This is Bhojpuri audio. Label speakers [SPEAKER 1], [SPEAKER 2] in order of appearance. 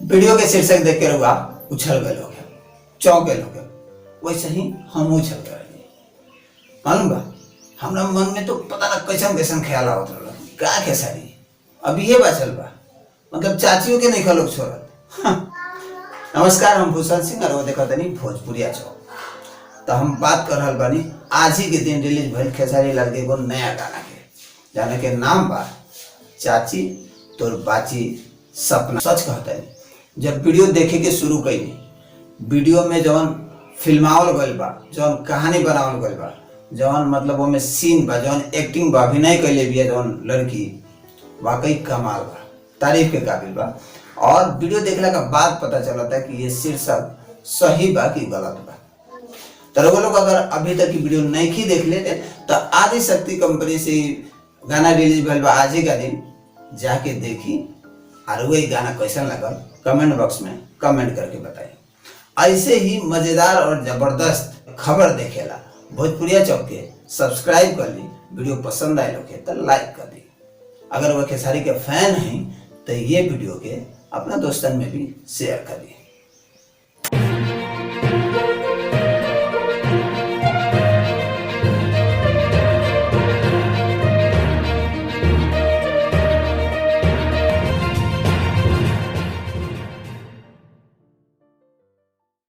[SPEAKER 1] वीडियो के शीर्षक देख के रहुआ उछल गए लोग, चौंके लोग, वैसे ही हम उछल गए। मालूम बा हमरा मन में तो पता ना कैसन कैसन ख्याल आवत रहल, का खेसारी अभी ये बचल बा, मतलब चाचियों के नहीं खलोक छोड़त। नमस्कार, हम भूषण सिंह और वो देखा तनी भोजपुरिया चौक। तो हम बात कर रहा बानी आज ही के दिन रिलीज भइल खेसारी लाल के एगो नया गाना के, जाने के नाम बा चाची तोर बाची सपना। सच कहता है, जब वीडियो देखे के शुरू कैली, वीडियो में जौन फिल्मावल गइल बा, जौन कहानी बनावल गइल बा, जौन मतलब वो में सीन बा, जौन एक्टिंग बा, अभिनय कैले भी है जौन लड़की, वाकई कमाल बा, तारीफ के काबिल बा। और वीडियो देखने का बाद पता चला था कि ये शीर्षक सही बा कि गलत बा। तो वो लोग अगर अभी तक की वीडियो नहीं देख लेते तो आदि शक्ति कंपनी से गाना रिलीज भइल बा आज ही का दिन, जाके देखी और वही गाना कैसा लगल कमेंट बॉक्स में कमेंट करके बताइए। ऐसे ही मजेदार और जबरदस्त खबर देखेला भोजपुरिया चौक के सब्सक्राइब कर ली। वीडियो पसंद आए लोग तो लाइक कर दी। अगर वह खेसारी के फैन हैं तो ये वीडियो के अपना दोस्तन में भी शेयर कर दी।